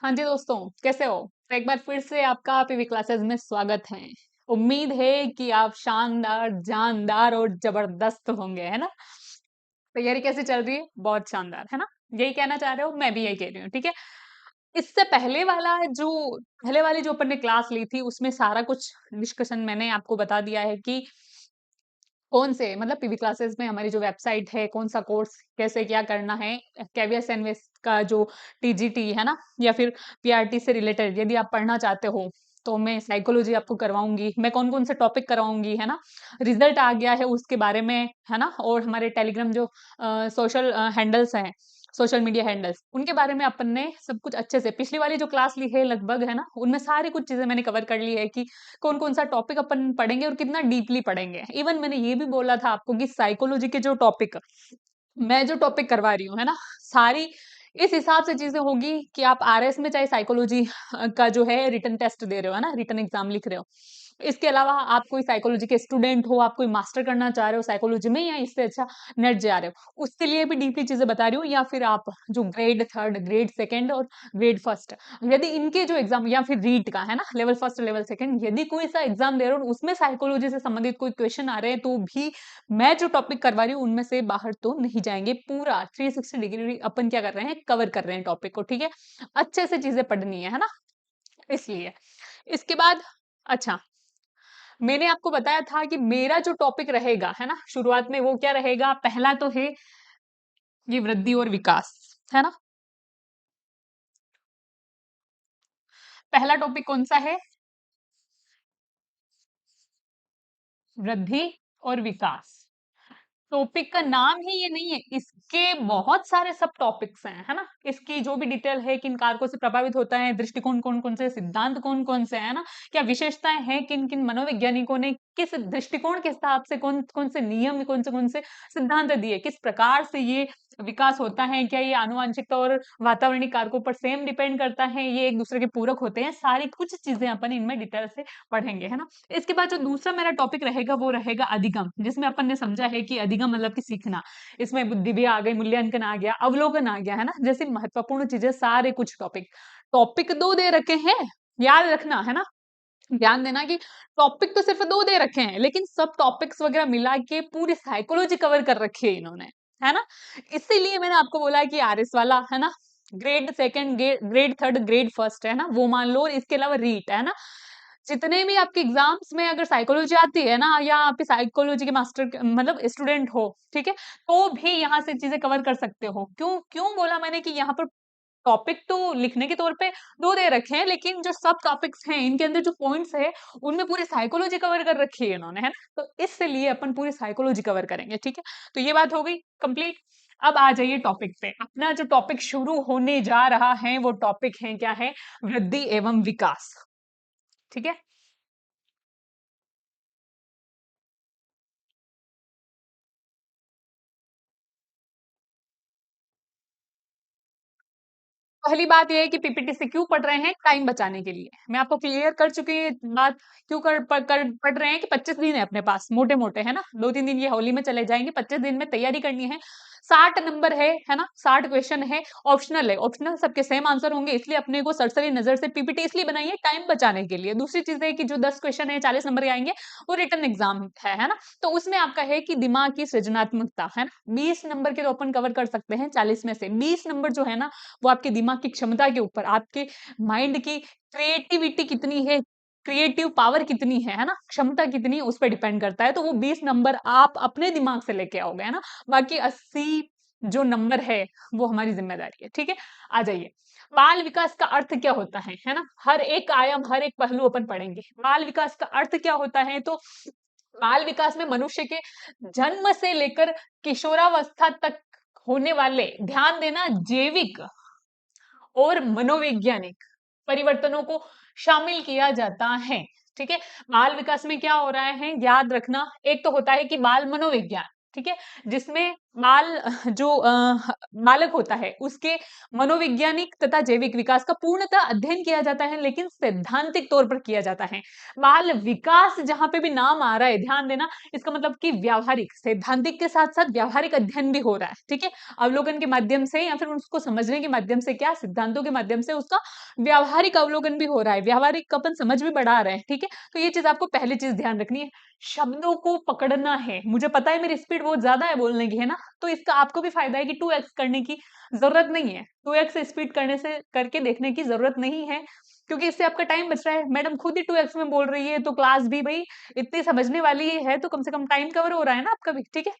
हाँ जी दोस्तों, कैसे हो? तो एक बार फिर से आपका पीवी क्लासेस में स्वागत है। उम्मीद है कि आप शानदार, जानदार और जबरदस्त होंगे, है ना? तैयारी कैसी चल रही है? बहुत शानदार, है ना? यही कहना चाह रहे हो? मैं भी यही कह रही हूँ, ठीक है? इससे पहले वाली जो अपन ने क्लास ली थी, उसमें सारा कुछ डिस्कशन मैंने आपको बता दिया है कि कौन से मतलब पीवी क्लासेस में हमारी जो वेबसाइट है, कौन सा कोर्स कैसे क्या करना है, केवीएस एनवीएस का जो टीजीटी है ना, या फिर पीआरटी से रिलेटेड यदि आप पढ़ना चाहते हो तो मैं साइकोलॉजी आपको करवाऊंगी। मैं कौन कौन से टॉपिक करवाऊंगी, है ना? रिजल्ट आ गया है उसके बारे में, है ना? और हमारे टेलीग्राम जो सोशल हैंडल्स हैं, सोशल मीडिया हैंडल्स, उनके बारे में अपन ने सब कुछ अच्छे से पिछली वाली जो क्लास ली है लगभग, है ना, उनमें सारी कुछ चीजें मैंने कवर कर ली है कि कौन कौन सा टॉपिक अपन पढ़ेंगे और कितना डीपली पढ़ेंगे। इवन मैंने ये भी बोला था आपको कि साइकोलॉजी के जो टॉपिक मैं जो टॉपिक करवा रही हूँ, है ना, सारी इस हिसाब से चीजें होगी कि आप आरएस में चाहे साइकोलॉजी का जो है रिटन टेस्ट दे रहे हो, है ना, रिटन एग्जाम लिख रहे हो। इसके अलावा आप कोई साइकोलॉजी के स्टूडेंट हो, आप कोई मास्टर करना चाह रहे हो साइकोलॉजी में, या इससे अच्छा नेट जा रहे हो, उसके लिए भी डीपली चीजें बता रही हूँ। या फिर आप जो ग्रेड थर्ड, ग्रेड सेकेंड और ग्रेड फर्स्ट, यदि इनके जो एग्जाम, या फिर रीट का, है ना, लेवल फर्स्ट लेवल सेकेंड, यदि कोई सा एग्जाम दे रहे हो उसमें साइकोलॉजी से संबंधित कोई क्वेश्चन आ रहे हैं, तो भी मैं जो टॉपिक करवा रही हूँ उनमें से बाहर तो नहीं जाएंगे। पूरा 360 डिग्री अपन क्या कर रहे हैं, कवर कर रहे हैं टॉपिक को, ठीक है? अच्छे से चीजें पढ़नी है ना, इसलिए। इसके बाद, अच्छा, मैंने आपको बताया था कि मेरा जो टॉपिक रहेगा, है ना, शुरुआत में वो क्या रहेगा? पहला तो है ये वृद्धि और विकास, है ना? पहला टॉपिक कौन सा है? वृद्धि और विकास। टॉपिक का नाम ही ये नहीं है, इसके बहुत सारे सब टॉपिक्स हैं, है ना? इसकी जो भी डिटेल है, किन कारकों से प्रभावित होता है, दृष्टिकोण कौन कौन से, सिद्धांत कौन कौन से, है ना, क्या विशेषताएं हैं, किन किन मनोवैज्ञानिकों ने किस दृष्टिकोण के हिसाब से कौन कौन से नियम, कौन से सिद्धांत दिए, किस प्रकार से ये विकास होता है, क्या ये आनुवांशिकता और वातावरणीय कारकों पर सेम डिपेंड करता है, ये एक दूसरे के पूरक होते हैं, सारी कुछ चीजें अपन इनमें डिटेल से पढ़ेंगे, है ना? इसके बाद जो दूसरा मेरा टॉपिक रहेगा वो रहेगा अधिगम, जिसमें अपन ने समझा है कि अधिगम मतलब कि सीखना। इसमें बुद्धि भी आ गई, मूल्यांकन आ गया, अवलोकन आ गया, है ना, जैसे महत्वपूर्ण चीजें, सारे कुछ टॉपिक। टॉपिक दो दे रखे हैं, याद रखना, है ना, ध्यान देना कि टॉपिक तो सिर्फ दो दे रखे हैं, लेकिन सब टॉपिक्स वगैरह मिला के पूरी साइकोलॉजी कवर कर रखी है इन्होंने, है ना? इसीलिए मैंने आपको बोला है कि आरएस वाला, है ना, grade second, grade third, grade first, है ना, वो मान लो, और इसके अलावा रीट, है ना, जितने भी आपके एग्जाम्स में अगर साइकोलॉजी आती है ना, या आप साइकोलॉजी के मास्टर मतलब स्टूडेंट हो, ठीक है, तो भी यहाँ से चीजें कवर कर सकते हो। क्यों क्यों बोला मैंने कि यहाँ पर टॉपिक तो लिखने के तौर पे दो दे रखे हैं, लेकिन जो सब टॉपिक्स हैं इनके अंदर जो पॉइंट्स है, उनमें पूरी साइकोलॉजी कवर कर रखी है इन्होंने, है ना? तो इसलिए अपन पूरी साइकोलॉजी कवर करेंगे, ठीक है? तो ये बात हो गई कंप्लीट। अब आ जाइए टॉपिक पे। अपना जो टॉपिक शुरू होने जा रहा है वो टॉपिक है, क्या है? वृद्धि एवं विकास, ठीक है? पहली बात ये है कि पीपीटी से क्यों पढ़ रहे हैं? टाइम बचाने के लिए। मैं आपको क्लियर कर चुकी हूँ ये बात। क्यों पढ़ रहे हैं कि 25 दिन है अपने पास, मोटे-मोटे, है ना? 2-3 दिन ये होली में चले जाएँगे, 25 दिन में तैयारी करनी है। 60 नंबर है ना? 60 क्वेश्चन है, ऑप्शनल सबके सेम आंसर होंगे, इसलिए अपने को सरसरी नज़र से पीपीटी इसलिए बनाई है टाइम बचाने के लिए। दूसरी चीज़ है कि जो 10 क्वेश्चन है, 40 नंबर के आएँगे, वो रिटन एग्ज़ाम है ना? तो उसमें आपका है कि दिमाग की सृजनात्मकता, है ना? 20 नंबर के तो अपन कवर कर सकते हैं 40 में से। 20 नंबर जो है ना, वो आपके दिमाग की क्षमता के ऊपर, आपके माइंड की क्रिएटिविटी कितनी है, क्रिएटिव पावर कितनी है ना, क्षमता कितनी है, उस पर डिपेंड करता है। तो वो 20 नंबर आप अपने दिमाग से लेके आओगे, है ना? बाकी 80 जो नंबर है वो हमारी जिम्मेदारी है, ठीक है? आ जाइए। बाल विकास का अर्थ क्या होता है ना? हर एक आयाम, हर एक पहलू अपन पढ़ेंगे। बाल विकास का अर्थ क्या होता है? तो बाल विकास में मनुष्य के जन्म से लेकर किशोरावस्था तक होने वाले, ध्यान देना, जैविक और मनोवैज्ञानिक परिवर्तनों को शामिल किया जाता है, ठीक है? बाल विकास में क्या हो रहा है, याद रखना, एक तो होता है कि बाल मनोविज्ञान, ठीक है, जिसमें बाल जो बालक होता है उसके मनोवैज्ञानिक तथा जैविक विकास का पूर्णतः अध्ययन किया जाता है, लेकिन सैद्धांतिक तौर पर किया जाता है। बाल विकास जहां पे भी नाम आ रहा है, ध्यान देना, इसका मतलब कि व्यावहारिक, सैद्धांतिक के साथ साथ व्यावहारिक अध्ययन भी हो रहा है। ठीक है, अवलोकन के माध्यम से या फिर उसको समझने के माध्यम से, क्या सिद्धांतों के माध्यम से उसका व्यावहारिक अवलोकन भी हो रहा है, व्यावहारिक अपन समझ भी बढ़ा रहे हैं। ठीक है, तो ये चीज आपको पहली चीज ध्यान रखनी है। शब्दों को पकड़ना है। मुझे पता है मेरी स्पीड बहुत ज्यादा है बोलने की, है ना, तो इसका आपको भी फायदा है कि 2x करने की जरूरत नहीं है, 2x स्पीड करने से करके देखने की जरूरत नहीं है, क्योंकि इससे आपका टाइम बच रहा है। मैडम खुद ही 2x में बोल रही है, तो क्लास भी भाई इतनी समझने वाली ही है, तो कम से कम टाइम कवर हो रहा है ना आपका भी। ठीक है,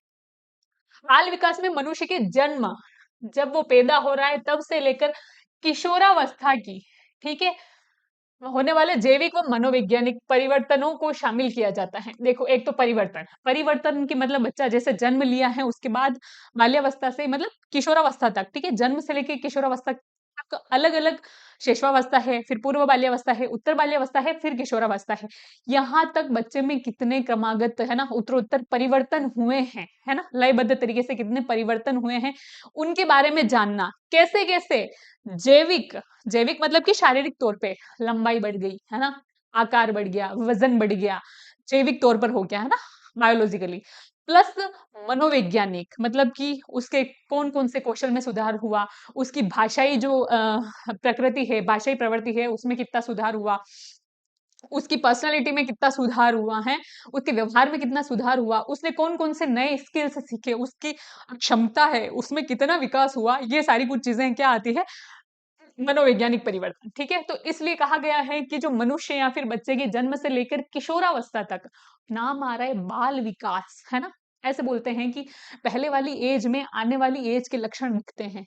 बाल विकास में मनुष्य के जन्म, जब वो पैदा हो रहा है तब से लेकर किशोरावस्था की, ठीक है, होने वाले जैविक व मनोवैज्ञानिक परिवर्तनों को शामिल किया जाता है। देखो, एक तो परिवर्तन, परिवर्तन की मतलब बच्चा जैसे जन्म लिया है उसके बाद बाल्यावस्था से मतलब किशोरावस्था तक, ठीक है, जन्म से लेकर किशोरावस्था तक अलग अलग शेषवावस्था है, फिर पूर्व बाल्यावस्था है, उत्तर बाल्यावस्था है, फिर किशोरावस्था है। यहाँ तक बच्चे में कितने क्रमागत, है ना, उत्तरोत्तर परिवर्तन हुए हैं, है ना, लयबद्ध तरीके से कितने परिवर्तन हुए हैं, उनके बारे में जानना। कैसे कैसे? जैविक, जैविक मतलब कि शारीरिक तौर पे लंबाई बढ़ गई, है ना, आकार बढ़ गया, वजन बढ़ गया, जैविक तौर पर हो गया, है ना, बायोलॉजिकली। प्लस मनोवैज्ञानिक मतलब कि उसके कौन कौन से कौशल में सुधार हुआ, उसकी भाषाई जो प्रकृति है, भाषाई प्रवृत्ति है, उसमें कितना सुधार हुआ, उसकी पर्सनालिटी में कितना सुधार हुआ है, उसके व्यवहार में कितना सुधार हुआ, उसने कौन कौन से नए स्किल्स सीखे, उसकी क्षमता है उसमें कितना विकास हुआ, ये सारी कुछ चीजें क्या आती है, मनोवैज्ञानिक परिवर्तन। ठीक है, तो इसलिए कहा गया है कि जो मनुष्य या फिर बच्चे के जन्म से लेकर किशोरावस्था तक, नाम आ रहा है बाल विकास, है ना, ऐसे बोलते हैं कि पहले वाली एज में आने वाली एज के लक्षण दिखते हैं।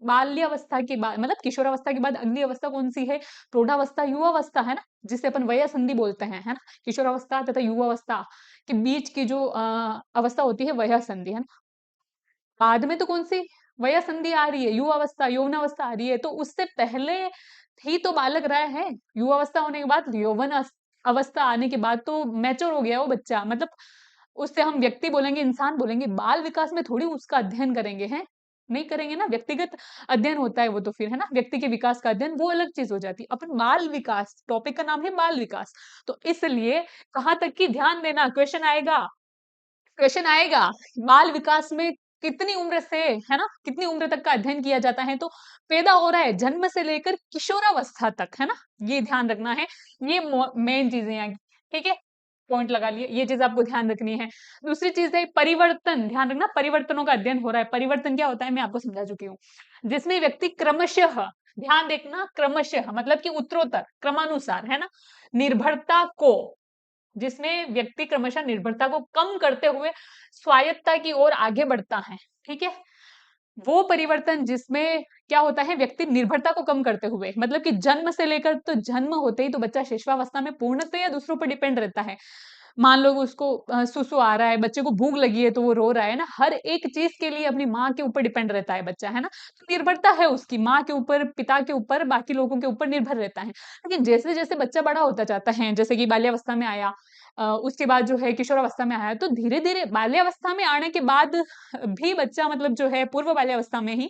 बाल्यावस्था के बाद मतलब किशोरावस्था के बाद अगली अवस्था कौन सी है? प्रौढ़ावस्था, युवावस्था, है ना, जिसे अपन वया संधि बोलते हैं, है ना, किशोरावस्था तथा युवावस्था के बीच की जो अवस्था होती है वया संधि, है ना। बाद में तो कौन सी वया संधि आ रही है? युवावस्था, यौवनावस्था आ रही है, तो उससे पहले ही तो बालक रहा है। युवावस्था होने के बाद यौवन अवस्था आने के बाद तो मैच्योर हो गया वो बच्चा, मतलब उससे हम व्यक्ति बोलेंगे, इंसान बोलेंगे। बाल विकास में थोड़ी उसका अध्ययन करेंगे, हैं, नहीं करेंगे ना, व्यक्तिगत अध्ययन होता है वो तो, फिर है ना, व्यक्ति के विकास का अध्ययन वो अलग चीज हो जाती है। अपन बाल विकास, टॉपिक का नाम है बाल विकास, तो इसलिए कहाँ तक की ध्यान देना, क्वेश्चन आएगा, क्वेश्चन आएगा, बाल विकास में कितनी उम्र से, है ना, कितनी उम्र तक का अध्ययन किया जाता है, तो पैदा हो रहा है जन्म से लेकर किशोरावस्था तक, है ना, ये ध्यान रखना है। ये मेन चीजें हैं, ठीक है, पॉइंट लगा लिए, ये चीज आपको ध्यान रखनी है। दूसरी चीज है परिवर्तन, ध्यान रखना, परिवर्तनों का अध्ययन हो रहा है। परिवर्तन क्या होता है मैं आपको समझा चुकी हूँ, जिसमें व्यक्ति क्रमशः, ध्यान देखना, क्रमशः मतलब कि उत्तरोत्तर क्रमानुसार, है ना, निर्भरता को, जिसमें व्यक्ति क्रमशः निर्भरता को कम करते हुए स्वायत्तता की ओर आगे बढ़ता है। ठीक है, वो परिवर्तन जिसमें क्या होता है, व्यक्ति निर्भरता को कम करते हुए, मतलब कि जन्म से लेकर, तो जन्म होते ही तो बच्चा शिशुवावस्था में पूर्णतः दूसरों पर डिपेंड रहता है। मान लो उसको सुसु आ रहा है, बच्चे को भूख लगी है तो वो रो रहा है ना, हर एक चीज के लिए अपनी माँ के ऊपर डिपेंड रहता है बच्चा, है ना, तो निर्भरता है उसकी माँ के ऊपर, पिता के ऊपर, बाकी लोगों के ऊपर निर्भर रहता है। लेकिन जैसे जैसे बच्चा बड़ा होता जाता है, जैसे कि बाल्यावस्था में आया, उसके बाद जो है किशोरावस्था में आया, तो धीरे धीरे बाल्यावस्था में आने के बाद भी बच्चा मतलब जो है पूर्व बाल्यावस्था में ही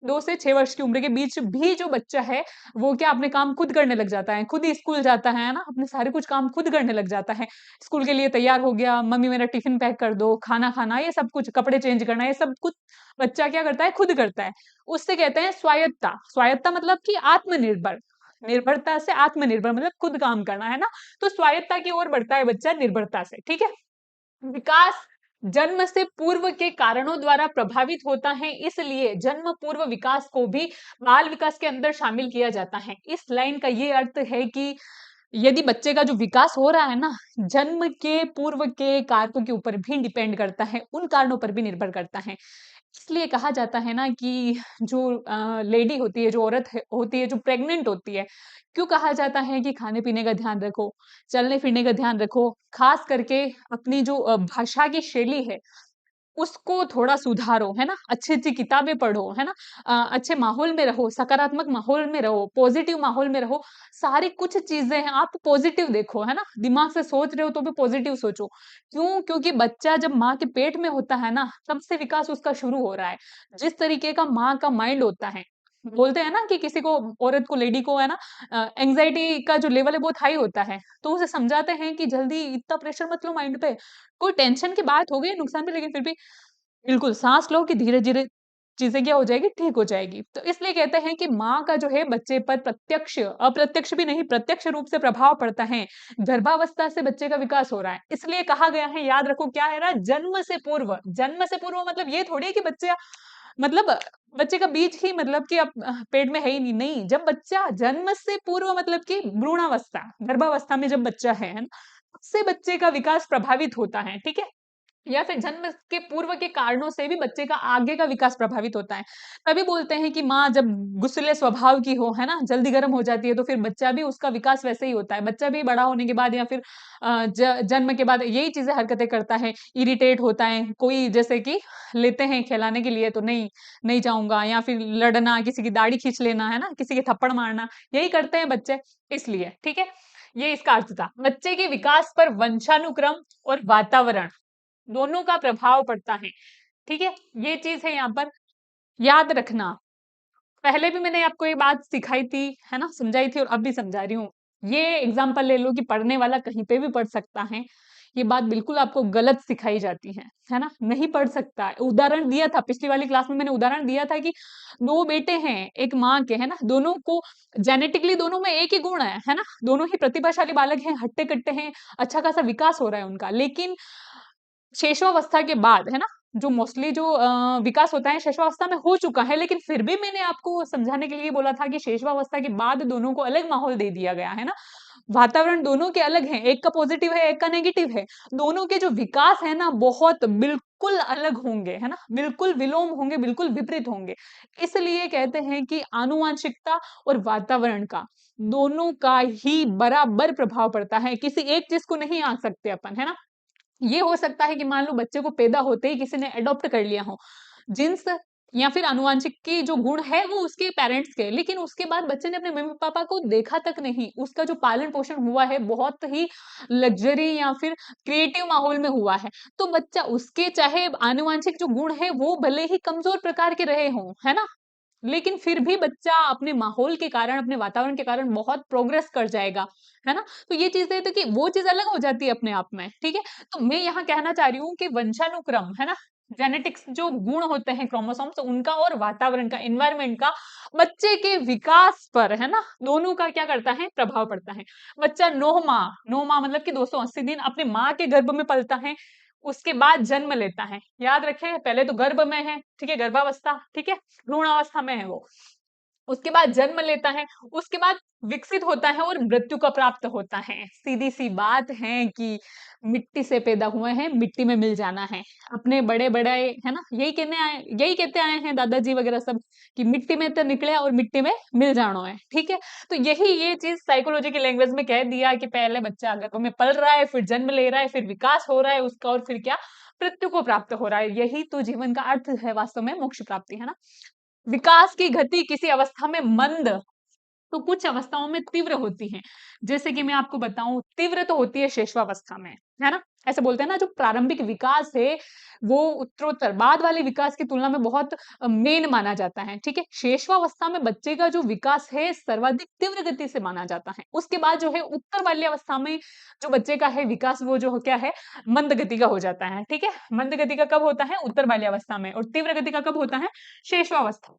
2 से 6 वर्ष की उम्र के बीच भी जो बच्चा है, वो क्या अपने काम खुद करने लग जाता है, खुद ही स्कूल जाता है ना, अपने सारे कुछ काम खुद करने लग जाता है। स्कूल के लिए तैयार हो गया, मम्मी मेरा टिफिन पैक कर दो, खाना खाना, ये सब कुछ, कपड़े चेंज करना, ये सब कुछ बच्चा क्या करता है, खुद करता है। उससे कहते हैं स्वायत्तता। स्वायत्तता मतलब कि आत्मनिर्भर, निर्भरता से आत्मनिर्भर मतलब खुद काम करना, है ना, तो स्वायत्तता की ओर बढ़ता है बच्चा निर्भरता से। ठीक है, विकास जन्म से पूर्व के कारणों द्वारा प्रभावित होता है, इसलिए जन्म पूर्व विकास को भी बाल विकास के अंदर शामिल किया जाता है। इस लाइन का ये अर्थ है कि यदि बच्चे का जो विकास हो रहा है ना, जन्म के पूर्व के कारकों के ऊपर भी डिपेंड करता है, उन कारणों पर भी निर्भर करता है। इसलिए कहा जाता है ना कि जो लेडी होती है, जो औरत होती है, जो प्रेग्नेंट होती है, क्यों कहा जाता है कि खाने पीने का ध्यान रखो, चलने फिरने का ध्यान रखो, खास करके अपनी जो भाषा की शैली है, उसको थोड़ा सुधारो, है ना? अच्छी-अच्छी किताबें पढ़ो, है ना? अच्छे माहौल में रहो, सकारात्मक माहौल में रहो, पॉजिटिव माहौल में रहो। सारी कुछ चीज़ें हैं, आप पॉजिटिव देखो, है ना? दिमाग से सोच रहे हो तो भी पॉजिटिव सोचो। क्यों? क्योंकि बच्चा जब माँ के पेट में होता है ना, तब से विकास उसका शुरू हो रहा है। जिस तरीके का माँ का माइंड होता है, बोलते हैं ना कि किसी को, औरत को, लेडी को, है ना, एंग्ज़ायटी का जो लेवल है बहुत हाई होता है, तो उसे समझाते हैं कि जल्दी इतना प्रेशर मत लो माइंड पे। कोई टेंशन की बात हो गई, नुकसान भी, लेकिन फिर भी बिल्कुल, साँस लो कि धीरे-धीरे चीज़ें क्या हो जाएगी, ठीक हो जाएगी। तो इसलिए कहते हैं कि माँ का जो है बच्चे पर प्रत्यक्ष, अप्रत्यक्ष भी नहीं, प्रत्यक्ष रूप से प्रभाव पड़ता है। गर्भावस्था से बच्चे का विकास हो रहा है। इसलिए कहा गया है, याद रखो क्या है ना, जन्म से पूर्व मतलब ये थोड़ी है कि बच्चा मतलब बच्चे का बीज ही मतलब कि अब पेट में है ही नहीं, नहीं, जब बच्चा जन्म से पूर्व मतलब कि भ्रूणावस्था, गर्भावस्था में जब बच्चा है ना, उससे बच्चे का विकास प्रभावित होता है, ठीक है? या फिर जन्म के पूर्व के कारणों से भी बच्चे का आगे का विकास प्रभावित होता है। तभी बोलते हैं कि माँ जब गुस्सैले स्वभाव की हो, है ना? जल्दी गर्म हो जाती है, तो फिर बच्चा भी, उसका विकास वैसे ही होता है। बच्चा भी बड़ा होने के बाद या फिर जन्म के बाद यही चीज़ें हरकतें करता है, इरिटेट होता है। कोई जैसे कि लेते हैं खिलाने के लिए तो नहीं, नहीं जाऊँगा, या फिर लड़ना, किसी की दाढ़ी खींच लेना, है ना? किसी के थप्पड़ मारना, यही करते हैं बच्चे, इसलिए, ठीक है? ये इसका अर्थ था। बच्चे के विकास पर वंशानुक्रम और वातावरण दोनों का प्रभाव पड़ता है, ठीक है? ये चीज़ है यहाँ पर याद रखना। पहले भी मैंने आपको ये बात सिखाई थी, है ना? समझाई थी और अब भी समझा रही हूँ। ये एग्ज़ाम्पल ले लो कि पढ़ने वाला कहीं पे भी पढ़ सकता है। ये बात बिल्कुल आपको गलत सिखाई जाती है ना? नहीं पढ़ सकता। उदाहरण दिया था, पिछली वाली क्लास में मैंने उदाहरण दिया था कि 2 बेटे हैं, एक माँ के, है ना? दोनों को जेनेटिकली दोनों में एक ही गुण है ना? दोनों ही प्रतिभाशाली बालक हैं, हट्टे-कट्टे हैं, अच्छा खासा विकास हो रहा है उनका। लेकिन शेषावस्था के बाद, है ना? जो मोस्टली जो विकास होता है शेषावस्था में हो चुका है, लेकिन फिर भी मैंने आपको समझाने के लिए बोला था कि शेषावस्था के बाद दोनों को अलग माहौल दे दिया गया, है ना? वातावरण दोनों के अलग हैं, एक का पॉजिटिव है, एक का नेगेटिव है। दोनों के जो विकास है ना, बहुत बिल्कुल अलग होंगे, है ना? बिल्कुल विलोम होंगे, बिल्कुल विपरीत होंगे। इसलिए कहते हैं कि आनुवांशिकता और वातावरण का, दोनों का ही बराबर प्रभाव पड़ता है। किसी एक चीज़ को नहीं आँक सकते अपन, है ना? ये हो सकता है कि मान लो बच्चे को पैदा होते ही किसी ने अडॉप्ट कर लिया हो, जिन्स या फिर आनुवांशिक की जो गुण है वो उसके पेरेंट्स के, लेकिन उसके बाद बच्चे ने अपने मम्मी पापा को देखा तक नहीं, उसका जो पालन पोषण हुआ है बहुत ही लग्जरी या फिर क्रिएटिव माहौल में हुआ है, तो बच्चा उसके चाहे आनुवांशिक जो गुण है वो भले ही कमजोर प्रकार के रहे हों, है ना, लेकिन फिर भी बच्चा अपने माहौल के कारण, अपने वातावरण के कारण बहुत प्रोग्रेस कर जाएगा, है ना? तो ये चीज़ें तो कि वो चीज़ अलग हो जाती है अपने आप में, ठीक है? तो मैं यहाँ कहना चाह रही हूँ कि वंशानुक्रम, है ना? जेनेटिक्स जो गुण होते हैं क्रोमोसोम्स उनका और वातावरण का, एनवायरनमेंट का बच्चे के विकास पर, है ना? दोनों का क्या करता है? प्रभाव पड़ता है। बच्चा 9 माह मतलब कि 280 दिन अपने माँ के गर्भ में पलता है, उसके बाद जन्म लेता है। याद रखें पहले तो गर्भ में है, ठीक है? गर्भावस्था, ठीक है? भ्रूणावस्था में है वो। उसके बाद जन्म लेता है, उसके बाद विकसित होता है और मृत्यु का प्राप्त होता है। सीधी-सी बात है कि मिट्टी से पैदा हुए हैं, मिट्टी में मिल जाना है। अपने बड़े-बड़े है ना, यही कहते आए हैं दादाजी वगैरह सब कि मिट्टी में तो निकले और मिट्टी में मिल जानो है, ठीक है? तो यही ये चीज़ साइकोलॉजी की लैंग्वेज में कह दिया कि पहले बच्चा गर्भ में पल रहा है, फिर जन्म ले रहा है, फिर विकास हो रहा है उसका और फिर क्या? मृत्यु को प्राप्त हो रहा है। यही तो जीवन का अर्थ है वास्तव में मोक्ष प्राप्ति, है ना? विकास की गति किसी अवस्था में मंद तो कुछ अवस्थाओं में तीव्र होती है। जैसे कि मैं आपको बताऊं, तीव्र तो होती है शेषवावस्था में, है ना? ऐसे बोलते हैं ना, जो प्रारंभिक विकास है वो उत्तरोत्तर बाद वाले विकास की तुलना में बहुत मेन माना जाता है, ठीक है? शेषवावस्था में बच्चे का जो विकास है सर्वाधिक तीव्र गति से माना जाता है। उसके बाद जो है उत्तर वाली अवस्था में जो बच्चे का है विकास, वो जो क्या है, मंद गति का हो जाता है, ठीक है? मंद गति का कब होता है? उत्तर वाली अवस्था में। और तीव्र गति का कब होता है? शेषवावस्था,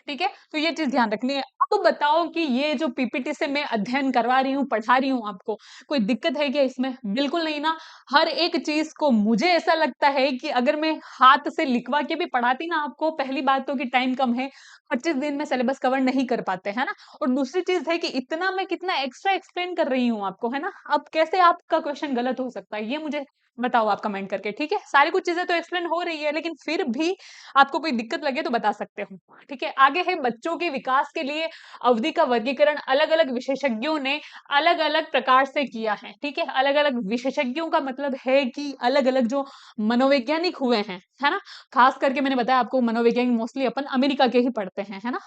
ठीक है? तो ये चीज़ ध्यान रखनी है। अब बताओ कि ये जो पीपीटी से मैं अध्ययन करवा रही हूँ, पढ़ा रही हूँ आपको, कोई दिक्कत है क्या इसमें? बिल्कुल नहीं ना। हर एक चीज़ को मुझे ऐसा लगता है कि अगर मैं हाथ से लिखवा के भी पढ़ाती ना आपको, पहली बात तो कि टाइम कम है, 25 दिन में सिलेबस कवर नहीं कर पाते, है ना? और दूसरी चीज़ है कि इतना मैं कितना एक्स्ट्रा एक्सप्लेन कर रही हूँ आपको, है ना? अब कैसे आपका क्वेश्चन गलत हो सकता है? ये मुझे बताओ आप कमेंट करके, ठीक है। सारी कुछ चीजें तो एक्सप्लेन हो रही है, लेकिन फिर भी आपको कोई दिक्कत लगे तो बता सकते हो, ठीक है। आगे है बच्चों के विकास के लिए अवधि का वर्गीकरण अलग अलग विशेषज्ञों ने अलग अलग प्रकार से किया है, ठीक है। अलग अलग विशेषज्ञों का मतलब है कि अलग अलग जो मनोवैज्ञानिक हुए हैं, है ना। खास करके मैंने बताया आपको मनोवैज्ञानिक मोस्टली अपन अमेरिका के ही पढ़ते हैं, है ना,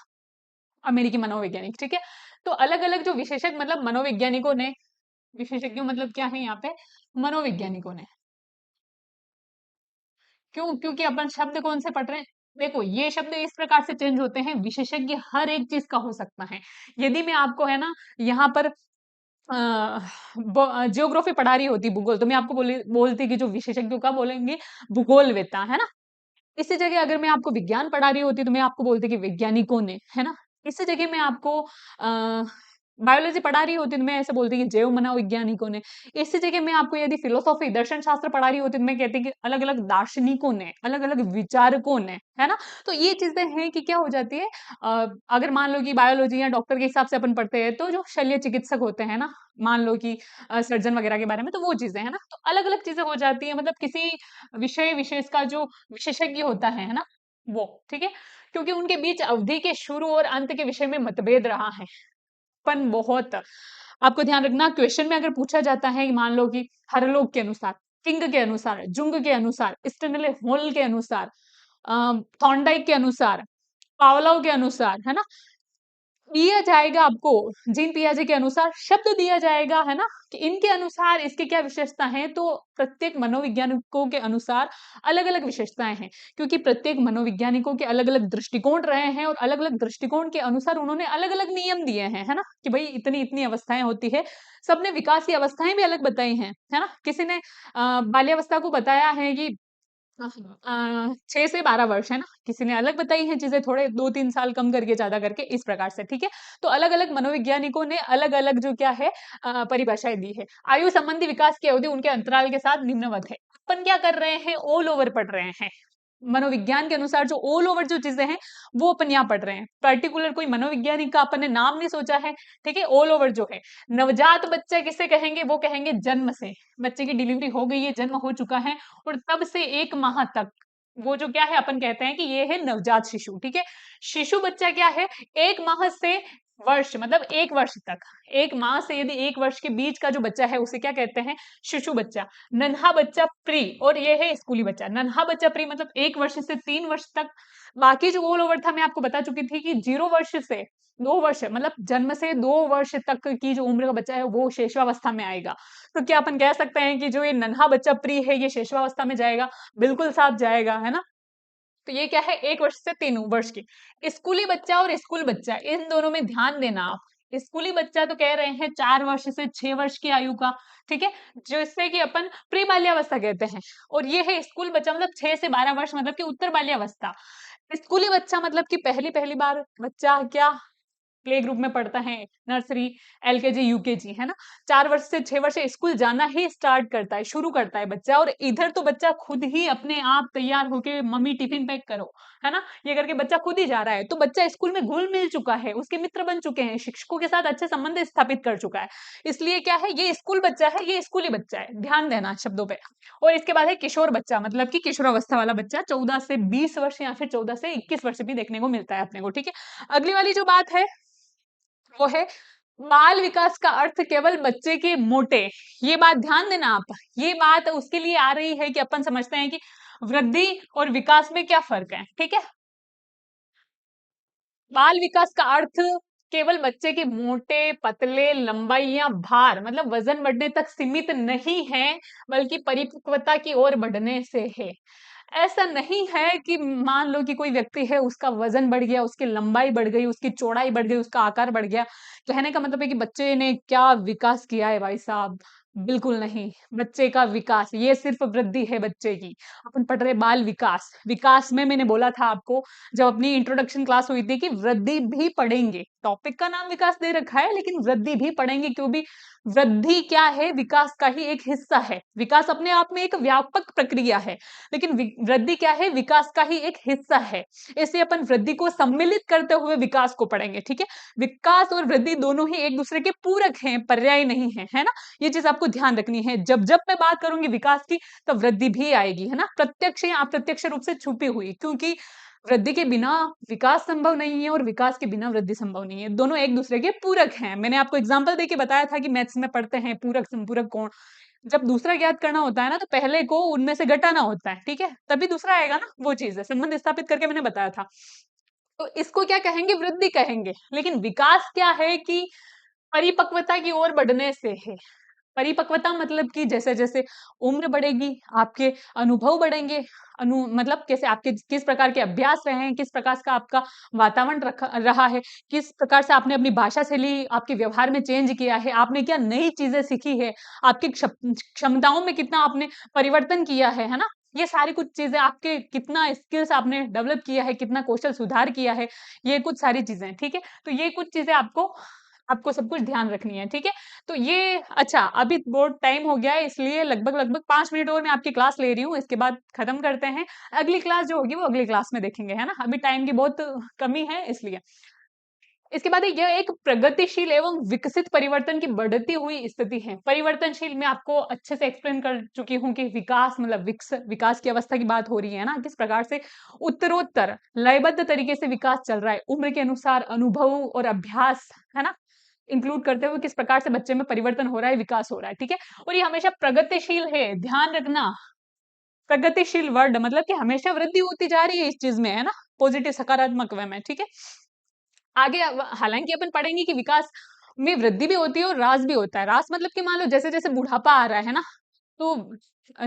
अमेरिकी मनोवैज्ञानिक, ठीक है। तो अलग अलग जो विशेषज्ञ मतलब मनोवैज्ञानिकों ने, विशेषज्ञों मतलब क्या है यहाँ पे, मनोवैज्ञानिकों ने। क्यों? क्योंकि अपन शब्द कौन से पढ़ रहे हैं। देखो ये शब्द इस प्रकार से चेंज होते हैं, विशेषज्ञ हर एक चीज का हो सकता है। यदि मैं आपको है ना यहाँ पर जियोग्राफी पढ़ा रही होती, भूगोल, तो मैं आपको बोलती कि जो विशेषज्ञों का बोलेंगे भूगोलवेत्ता, है ना। इसी जगह अगर मैं आपको विज्ञान पढ़ा रही होती तो मैं आपको बोलती कि वैज्ञानिकों ने, है ना। इसी जगह मैं आपको बायोलॉजी पढ़ा रही होती तो मैं ऐसे बोलती कि जैव मनोवैज्ञानिकों ने। इसी जगह मैं आपको यदि फिलोसॉफी दर्शन शास्त्र पढ़ा रही होती तो मैं कहती कि अलग अलग दार्शनिकों ने, अलग अलग विचारकों ने, है ना। तो ये चीजें हैं कि क्या हो जाती है, अगर मान लो कि बायोलॉजी या डॉक्टर के हिसाब से अपन पढ़ते हैं तो जो शल्य चिकित्सक होते हैं ना, मान लो कि सर्जन वगैरह के बारे में, तो वो चीजें है ना, तो अलग अलग चीजें हो जाती है। मतलब किसी विषय विशेष का जो विशेषज्ञ होता है ना, वो, ठीक है। क्योंकि उनके बीच अवधि के शुरू और अंत के विषय में मतभेद रहा है। पन बहुत आपको ध्यान रखना, क्वेश्चन में अगर पूछा जाता है कि मान लो कि हरलोक के अनुसार, किंग के अनुसार, जुंग के अनुसार, स्टेनले होल के अनुसार, थॉर्नडाइक के अनुसार, पावलोव के अनुसार, है ना, दिया जाएगा आपको, जीन पियाजे के अनुसार शब्द दिया जाएगा, है ना, कि इनके अनुसार इसके क्या विशेषता है। तो प्रत्येक मनोवैज्ञानिकों के अनुसार अलग अलग विशेषताएं हैं, क्योंकि प्रत्येक मनोवैज्ञानिकों के अलग अलग दृष्टिकोण रहे हैं और अलग अलग दृष्टिकोण के अनुसार उन्होंने अलग अलग नियम दिए हैं, है ना, कि भाई इतनी इतनी अवस्थाएं होती है। सबने विकास की अवस्थाएं भी अलग बताई हैं, है ना। किसी ने बाल्यावस्था को बताया है कि 6 से 12 वर्ष, है ना। किसी ने अलग बताई हैं चीजें, थोड़े 2-3 साल कम करके, ज्यादा करके, इस प्रकार से, ठीक है। तो अलग अलग मनोवैज्ञानिकों ने अलग अलग जो क्या है परिभाषाएं दी है। आयु संबंधी विकास की अवधि उनके अंतराल के साथ निम्नवत है। अपन क्या कर रहे हैं, ऑल ओवर पढ़ रहे हैं। मनोविज्ञान के अनुसार जो ऑल ओवर जो चीजें हैं वो अपन यहाँ पढ़ रहे हैं। पर्टिकुलर कोई मनोवैज्ञानिक का अपन ने नाम नहीं सोचा है, ठीक है। ऑल ओवर जो है, नवजात बच्चा किसे कहेंगे, वो कहेंगे जन्म से, बच्चे की डिलीवरी हो गई है, जन्म हो चुका है, और तब से 1 माह तक वो जो क्या है, अपन कहते हैं कि ये है नवजात शिशु, ठीक है। शिशु बच्चा क्या है, 1 माह से वर्ष, मतलब 1 वर्ष तक, 1 माह से यदि 1 वर्ष के बीच का जो बच्चा है उसे क्या कहते हैं, शिशु बच्चा। नन्हा बच्चा प्री, और ये है स्कूली बच्चा। नन्हा बच्चा प्री मतलब 1 वर्ष से 3 वर्ष तक। बाकी जो ऑल ओवर था मैं आपको बता चुकी थी कि 0 वर्ष से 2 वर्ष, मतलब जन्म से 2 वर्ष तक की जो उम्र का बच्चा है वो शेषवावस्था में आएगा। तो क्या अपन कह सकते हैं कि जो ये नन्हा बच्चा प्री है ये शेषवावस्था में जाएगा? बिल्कुल साथ जाएगा, है ना। तो ये क्या है, 1 वर्ष से 3 वर्ष की। स्कूली बच्चा और स्कूल बच्चा, इन दोनों में ध्यान देना आप। स्कूली बच्चा तो कह रहे हैं 4 वर्ष से 6 वर्ष की आयु का, ठीक है, जिससे कि अपन प्री बाल्यावस्था कहते हैं। और ये है स्कूल बच्चा, मतलब 6 से 12 वर्ष, मतलब कि उत्तर बाल्यावस्था। स्कूली बच्चा मतलब कि पहली पहली बार बच्चा क्या प्ले ग्रुप में पढ़ता है, नर्सरी, एलकेजी, यूकेजी, है ना। 4 वर्ष से 6 वर्ष स्कूल जाना ही स्टार्ट करता है, शुरू करता है बच्चा। और इधर तो बच्चा खुद ही अपने आप तैयार होके, मम्मी टिफिन पैक करो, है ना, ये करके बच्चा खुद ही जा रहा है। तो बच्चा स्कूल में घुल मिल चुका है, उसके मित्र बन चुके हैं, शिक्षकों के साथ अच्छे संबंध स्थापित कर चुका है। इसलिए क्या है, ये स्कूल बच्चा है, ये स्कूली बच्चा है, ध्यान देना शब्दों पे। और इसके बाद है किशोर बच्चा, मतलब कि किशोरावस्था वाला बच्चा, 14 से 20 वर्ष या फिर 14 से 21 वर्ष भी देखने को मिलता है अपने को, ठीक है। अगली वाली जो बात है वो है बाल विकास का अर्थ केवल बच्चे के मोटे। ये बात ध्यान देना आप, ये बात उसके लिए आ रही है कि अपन समझते हैं कि वृद्धि और विकास में क्या फर्क है, ठीक है। बाल विकास का अर्थ केवल बच्चे के मोटे, पतले, लंबाई या भार, मतलब वजन बढ़ने तक सीमित नहीं है, बल्कि परिपक्वता की ओर बढ़ने से है। ऐसा नहीं है कि मान लो कि कोई व्यक्ति है, उसका वजन बढ़ गया, उसकी लंबाई बढ़ गई, उसकी चौड़ाई बढ़ गई, उसका आकार बढ़ गया, कहने का मतलब है कि बच्चे ने क्या विकास किया है भाई साहब। बिल्कुल नहीं। बच्चे का विकास ये सिर्फ वृद्धि है बच्चे की। अपन पढ़ रहे बाल विकास, विकास में मैंने बोला था आपको जब अपनी इंट्रोडक्शन क्लास हुई थी कि वृद्धि भी पढ़ेंगे। टॉपिक का नाम विकास दे रखा है, लेकिन वृद्धि भी पढ़ेंगे, क्योंकि वृद्धि क्या है, विकास का ही एक हिस्सा है। विकास अपने आप में एक व्यापक प्रक्रिया है, लेकिन वृद्धि क्या है, विकास का ही एक हिस्सा है। इसलिए अपन वृद्धि को सम्मिलित करते हुए विकास को पढ़ेंगे, ठीक है। विकास और वृद्धि दोनों ही एक दूसरे के पूरक हैं, पर्याय नहीं है, है ना। ये चीज आपको आपको ध्यान रखनी है। जब जब मैं बात करूंगी विकास की, तब वृद्धि भी आएगी, है ना, प्रत्यक्ष या अप्रत्यक्ष रूप से छुपी हुई, क्योंकि वृद्धि के बिना विकास संभव नहीं है और विकास के बिना वृद्धि संभव नहीं है। दोनों एक दूसरे के पूरक हैं। मैंने आपको एग्जाम्पल देके बताया था कि मैथ्स में पढ़ते हैं पूरक संपूरक कोण। जब दूसरा ज्ञात करना होता है ना, तो पहले को उनमें से घटाना होता है, ठीक है, तभी दूसरा आएगा ना। वो चीज है, संबंध स्थापित करके मैंने बताया था। तो इसको क्या कहेंगे? वृद्धि कहेंगे। लेकिन विकास क्या है कि परिपक्वता की ओर बढ़ने से है। परिपक्वता मतलब कि जैसे जैसे उम्र बढ़ेगी, आपके अनुभव बढ़ेंगे। मतलब कैसे आपके किस प्रकार के अभ्यास रहे हैं, किस प्रकार का आपका वातावरण रहा है, किस प्रकार से आपने अपनी भाषा शैली आपके व्यवहार में चेंज किया है, आपने क्या नई चीजें सीखी है, आपकी क्षमताओं में कितना आपने परिवर्तन किया है ना। ये सारी कुछ चीजें, आपके कितना स्किल्स आपने डेवलप किया है, कितना कौशल सुधार किया है, ये कुछ सारी चीजें, ठीक है। तो ये कुछ चीजें आपको आपको सब कुछ ध्यान रखनी है, ठीक है। तो ये अच्छा, अभी बहुत टाइम हो गया है, इसलिए लगभग लगभग 5 मिनट और मैं आपकी क्लास ले रही हूँ, इसके बाद खत्म करते हैं। अगली क्लास जो होगी वो अगली क्लास में देखेंगे, है ना। अभी टाइम की बहुत कमी है इसलिए। इसके बाद यह एक प्रगतिशील एवं विकसित परिवर्तन की बढ़ती हुई स्थिति है। परिवर्तनशील मैं आपको अच्छे से एक्सप्लेन कर चुकी हूँ कि विकास मतलब विकास की अवस्था की बात हो रही है ना, किस प्रकार से उत्तरोत्तर लयबद्ध तरीके से विकास चल रहा है, उम्र के अनुसार अनुभव और अभ्यास, है ना, इंक्लूड करते हुए किस प्रकार से बच्चे में परिवर्तन हो रहा है, विकास हो रहा है, ठीक है। और ये हमेशा प्रगतिशील है, ध्यान रखना। प्रगतिशील वर्ड मतलब कि हमेशा वृद्धि होती जा रही है इस चीज में, है ना, पॉजिटिव सकारात्मक वे में, ठीक है। आगे हालांकि अपन पढ़ेंगे कि विकास में वृद्धि भी होती है और ह्रास भी होता है। ह्रास मतलब कि मान लो जैसे जैसे बुढ़ापा आ रहा है ना, तो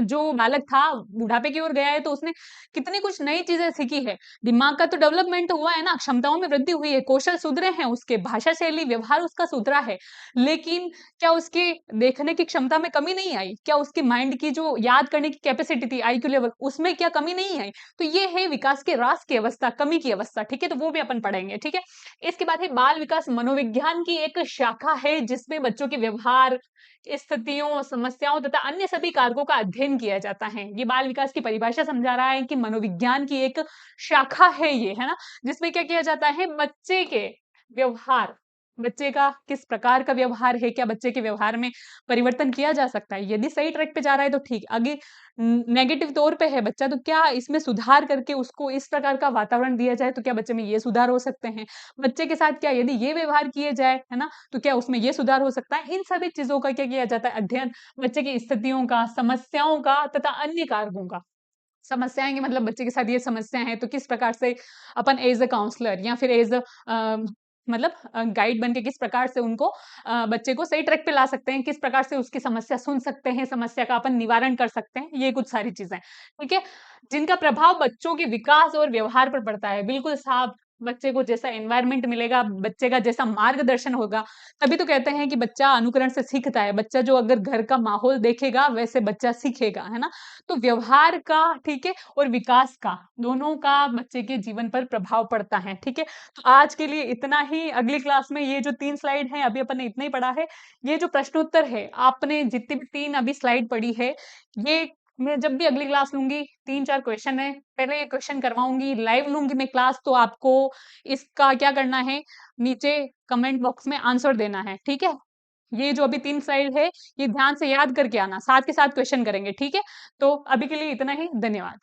जो बालक था बुढ़ापे की ओर गया है, तो उसने कितनी कुछ नई चीजें सीखी है, दिमाग का तो डेवलपमेंट हुआ है ना, क्षमताओं में वृद्धि हुई है, कौशल सुधरे हैं, उसके भाषा शैली व्यवहार उसका सुधरा है। लेकिन क्या उसके देखने की क्षमता में कमी नहीं आई? क्या उसके माइंड की जो याद करने की कैपेसिटी थी, आईक्यू लेवल, उसमें क्या कमी नहीं आई? तो ये है विकास के ह्रास की अवस्था, कमी की अवस्था, ठीक है। तो वो भी अपन पढ़ेंगे, ठीक है। इसके बाद है बाल विकास मनोविज्ञान की एक शाखा है, जिसमें बच्चों के व्यवहार, स्थितियों, समस्याओं तथा अन्य सभी कारकों का अध्ययन किया जाता है। ये बाल विकास की परिभाषा समझा रहा है कि मनोविज्ञान की एक शाखा है ये, है ना, जिसमें क्या किया जाता है, बच्चे के व्यवहार, बच्चे का किस प्रकार का व्यवहार है, क्या बच्चे के व्यवहार में परिवर्तन किया जा सकता है, यदि सही ट्रैक पे जा रहा है तो ठीक, आगे नेगेटिव तौर पे है बच्चा तो क्या इसमें सुधार करके उसको इस प्रकार का वातावरण दिया जाए तो क्या बच्चे में ये सुधार हो सकते हैं, बच्चे के साथ क्या यदि ये व्यवहार किए जाए, है ना, तो क्या उसमें ये सुधार हो सकता है। इन सभी चीजों का क्या किया जाता है, अध्ययन बच्चे की स्थितियों का, समस्याओं का तथा अन्य कारकों का। समस्याएं कि मतलब बच्चे के साथ ये समस्या है, तो किस प्रकार से अपन एज अ काउंसलर या फिर एज अ मतलब गाइड बन के किस प्रकार से उनको बच्चे को सही ट्रैक पे ला सकते हैं, किस प्रकार से उसकी समस्या सुन सकते हैं, समस्या का अपन निवारण कर सकते हैं, ये कुछ सारी चीजें, ठीक है, जिनका प्रभाव बच्चों के विकास और व्यवहार पर पड़ता है। बिल्कुल साफ, बच्चे को जैसा एनवायरनमेंट मिलेगा, बच्चे का जैसा मार्गदर्शन होगा, तभी तो कहते हैं कि बच्चा अनुकरण से सीखता है। बच्चा जो अगर घर का माहौल देखेगा वैसे बच्चा सीखेगा, है ना। तो व्यवहार का, ठीक है, और विकास का, दोनों का बच्चे के जीवन पर प्रभाव पड़ता है, ठीक है। तो आज के लिए इतना ही। अगली क्लास में ये जो 3 स्लाइड है, अभी अपन ने इतना ही पढ़ा है, ये जो प्रश्नोत्तर है, आपने जितनी भी 3 अभी स्लाइड पढ़ी है, ये मैं जब भी अगली क्लास लूंगी 3-4 क्वेश्चन है, पहले ये क्वेश्चन करवाऊंगी, लाइव लूंगी मैं क्लास, तो आपको इसका क्या करना है, नीचे कमेंट बॉक्स में आंसर देना है, ठीक है। ये जो अभी 3 स्लाइड है, ये ध्यान से याद करके आना, साथ के साथ क्वेश्चन करेंगे, ठीक है। तो अभी के लिए इतना ही, धन्यवाद।